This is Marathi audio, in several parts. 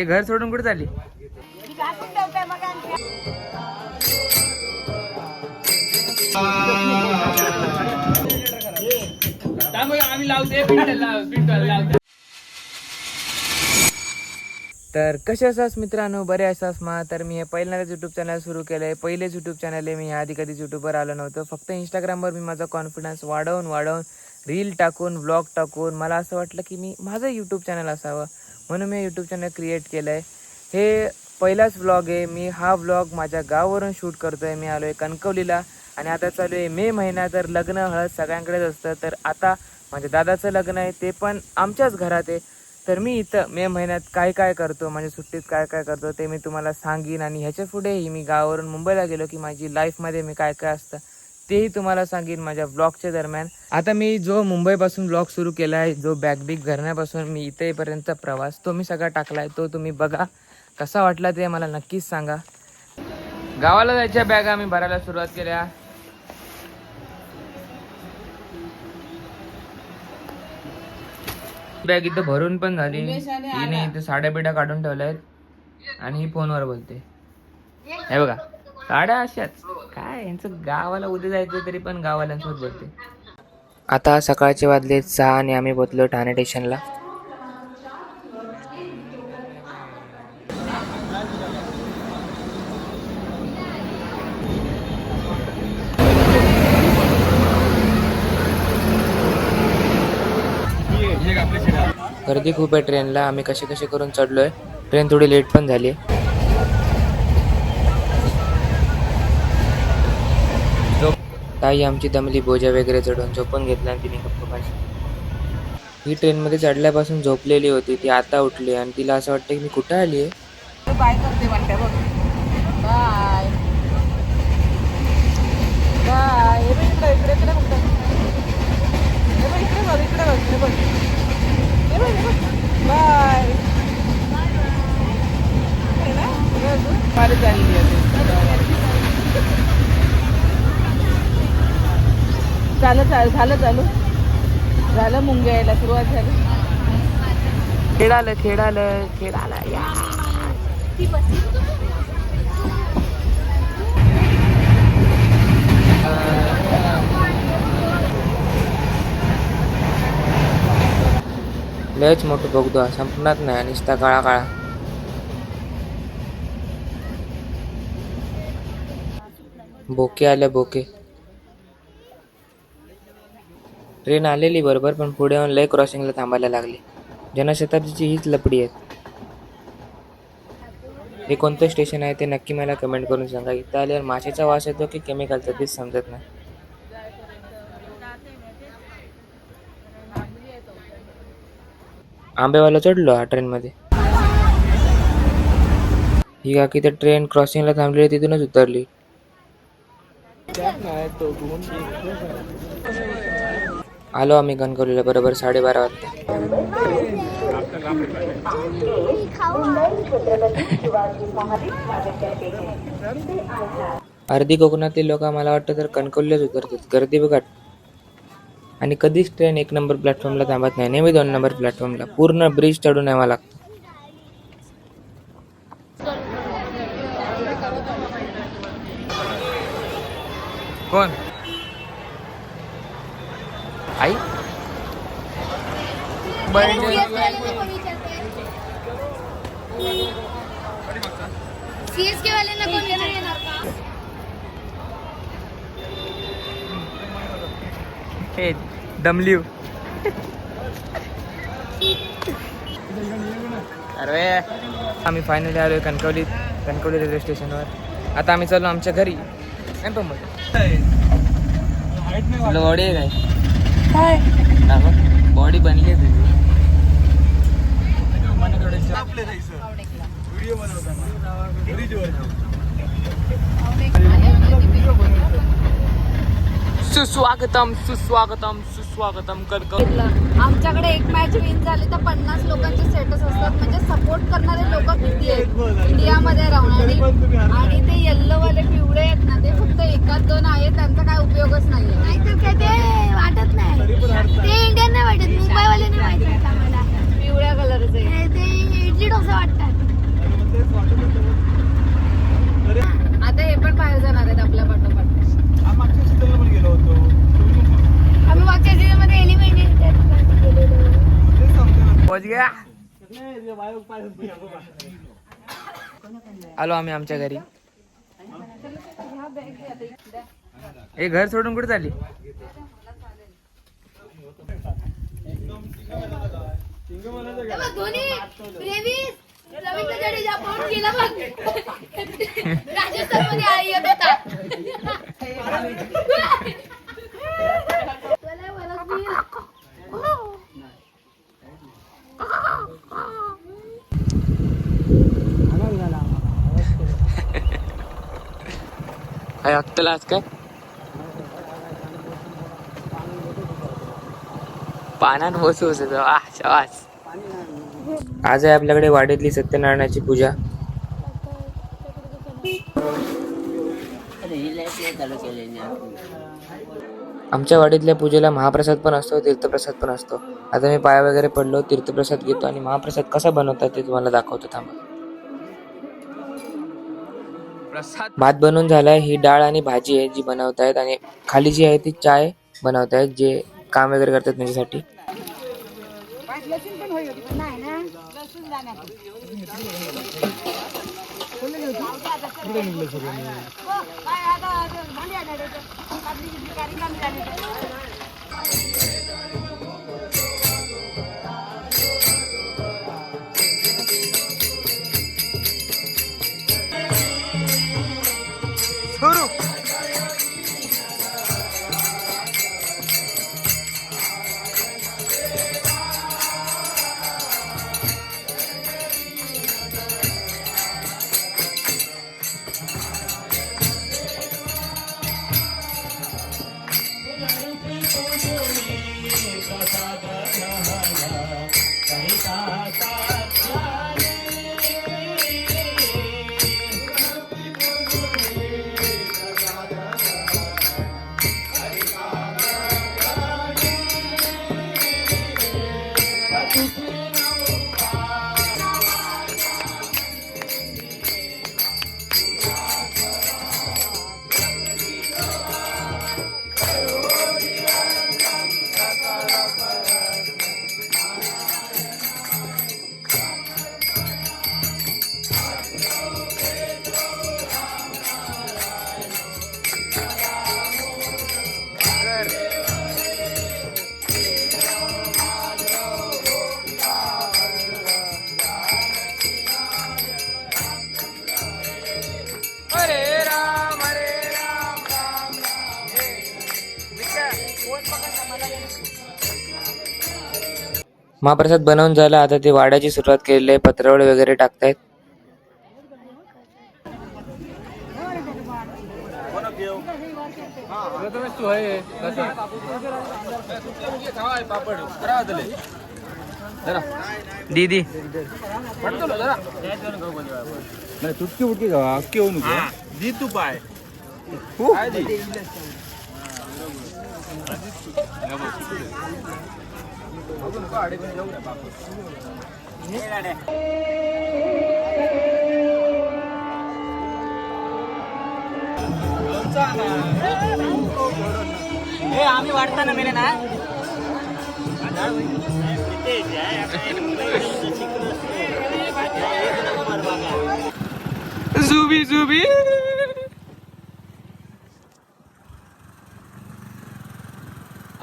हे घर सोडून कुठे चालली? आम्ही लावते. तर कसे असास मित्रांनो, बरे असास मा. तर मी हे पहिल्यांदाच यूट्यूब चॅनल सुरू केलं आहे. पहिलेच यूट्यूब चॅनल आहे. मी आधी कधीच यूट्यूबवर आलो नव्हतं. फक्त इंस्टाग्रामवर मी माझा कॉन्फिडन्स वाढवून रील टाकून ब्लॉग टाकून मला असं वाटलं की मी माझं यूट्यूब चॅनल असावं, म्हणून मी यूट्यूब चॅनल क्रिएट केलं आहे. हे पहिलाच व्लॉग आहे. मी हा व्लॉग माझ्या गावावरून शूट करतो आहे. मी आलो आहे कणकवलीला आणि आता चालू आहे मे महिना. तर लग्न हळद सगळ्यांकडेच असतं. तर आता माझ्या दादाचं लग्न आहे, ते पण आमच्याच घरात आहे. तर मी इथं मे महिन्यात काय काय करतो, माझ्या सुट्टीत काय काय करतो ते मी तुम्हाला सांगीन. आणि ह्याच्या पुढेही मी गावावरून मुंबईला गेलो की माझी लाईफमध्ये मी काय काय असतं तेही तुम्हाला सांगेन माझ्या ब्लॉगच्या दरम्यान. आता मी जो मुंबईपासून ब्लॉग सुरू केला आहे, जो बॅग घरण्यापासून मी इथे येईपर्यंतचा प्रवास, तो मी सगळा टाकला आहे. तो तुम्ही बघा, कसा वाटला ते मला नक्कीच सांगा. गावाला जायच्या बॅग आम्ही भरायला सुरुवात केल्या. बॅग इथं भरून पण झाली. हिने इथं साड्या बिड्या काढून ठेवल्या आहेत आणि ही फोनवर बोलते. हे बघा, साड्या अशाच काय, यांचं गावाला उद्या जायचं तरी पण गावाल्यांसोबत बोलते. आता सकाळचे वाजले 6 आणि आम्ही पोहोचलो ठाणे स्टेशनला. गर्दी खूप आहे ट्रेनला. आम्ही कसे करून चढलोय. ट्रेन थोडी लेट पण झाली. ताई आमची दमली, बोजा वगैरे चढून झोपून घेतला आणि तिने गप्प बसली. ही ट्रेनमध्ये चढल्यापासून झोपलेली होती. ती आता उठली आणि तिला असं वाटतं की मी कुठं आली आहे. बाय करते म्हणते बघ. Bye bye. हे बघ इकडे इकडे इकडे बघ. हे बघ इकडे बघ इकडे बघ. हे बघ हे बघ हे बघ. बाय. हे ना मला चालली आहे. झालं मुंग्या यायला सुरुवात झाली. खेळालं या. लयच मोठं बघतो, संपणार नाही आणि नुसता काळा. बोके आले बोके. ट्रेन आलेली बरोबर, पण पुढे येऊन लय क्रॉसिंगला थांबायला लागली. जनशताब्दीची हीच लपडी आहे. हे कोणतं स्टेशन आहे ते नक्की मला कमेंट करून सांगा. इथं आल्यावर माशाचा वास येतो की केमिकलचा तेच समजत नाही. आंबेवाला चढलो हा ट्रेनमध्ये. ही काकी तर ट्रेन क्रॉसिंगला थांबलेली तिथूनच उतरली. आलो आम्ही कणकवलीला बरोबर 12:30 वाजता. अर्धी कोकणातील लोक मला वाटतं तर कणकवलीलाच उतरतात. गर्दी बघा. आणि कधीच ट्रेन 1 नंबर प्लॅटफॉर्मला थांबत नाही. नेहमी 2 नंबर प्लॅटफॉर्मला. पूर्ण ब्रिज चढून यावं लागतं. कोण आई? सीएसके वाल्यांना कोण येणार का? हे दमलीव. अरे आम्ही फायनली आलोय कणकवली रेल्वे स्टेशनवर. आता आम्ही चाललो आमच्या घरी. बॉडी आहे काय? बॉडी बनली आहे तुझी. सुस्वागतम आमच्याकडे एक मॅच विन झाली तर 50 लोकांचे स्टेटस असतात. म्हणजे सपोर्ट करणारे लोक किती आहेत इंडियामध्ये राहून. आणि ते येल्लोवाले पिवळे आहेत ना, ते फक्त 1-2 आहेत. त्यांचा काय उपयोगच नाहीये. नाहीतर काय ते वाटत नाही. ते इंडियन नाही वाटत, मुंबईवाले नाही वाटत आम्हाला. पिवळ्या कलरचे ते इडली डोसा वाटतात. या. आलो आम्ही आमच्या घरी. हे घर सोडून कुठे चालली? धोनी प्रेमीस रवींद्र जडेजा फोन केला बघ. राजस्थान मध्ये आई येत होता. चला वरसबीर. काय अक्कल आज काय पानात बसू शाबास. आज आहे आपल्याकडे वाडीतली सत्यनारायणाची पूजा. आमच्या वाडीतल्या पूजेला महाप्रसाद पण असतो, तीर्थप्रसाद पण असतो. आता मी पाया वगैरे पडलो, तीर्थप्रसाद घेतो आणि महाप्रसाद कसा बनवतात ते तुम्हाला दाखवतो. थांबा. भात बनवून झालाय. ही डाळ आणि भाजी आहे जी बनवतायत आणि खाली जी आहे ती चाय बनवतायत जे काम वगैरे करतात त्यांच्यासाठी. महाप्रसाद बनवून झाला. आता ते वाड्याची सुरुवात केलेली आहे. पत्रावळी वगैरे टाकतायत. दीदी तुटकी उटकी अक्की होऊ नको दी तू पाय आम्ही वाढताना मेले ना जुबी जुबी.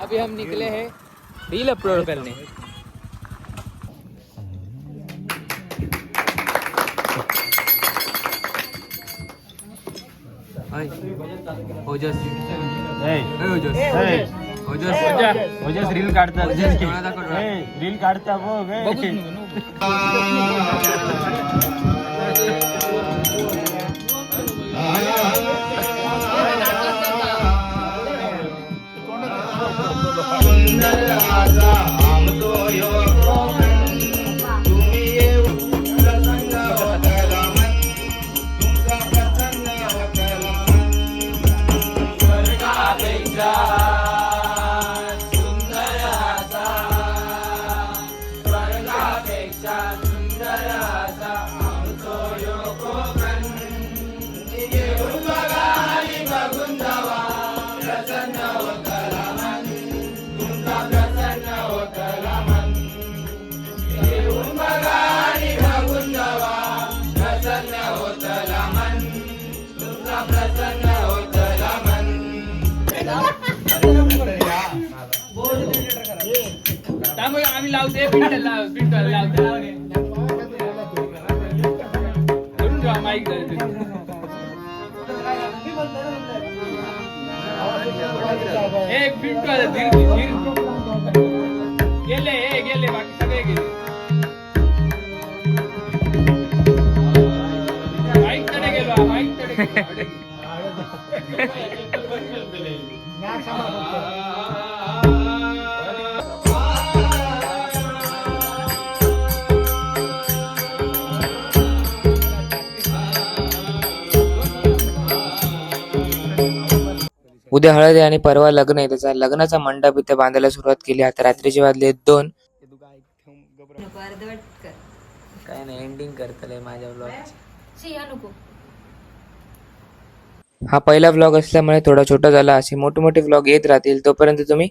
अभी हम निकले हैं रील अपलोड करने. रील काढता रील काढता त्यामुळे आम्ही लावते लावते माईक एक गेले बाकी सगळे गेले माईक कडे गेलो माईक कडे उद्या हळद आहे आणि परवा लग्न आहे. त्याचा लग्नाचा मंडप इथे बांधायला सुरुवात केली. आता रात्रीचे वाजले 2. काय नाही एंडिंग करतले माझ्या ब्लॉगची. हा पहिला व्लॉग असल्यामुळे थोडा छोटा झाला. असे मोठे मोठे व्लॉग येत राहतील. तोपर्यंत तुम्ही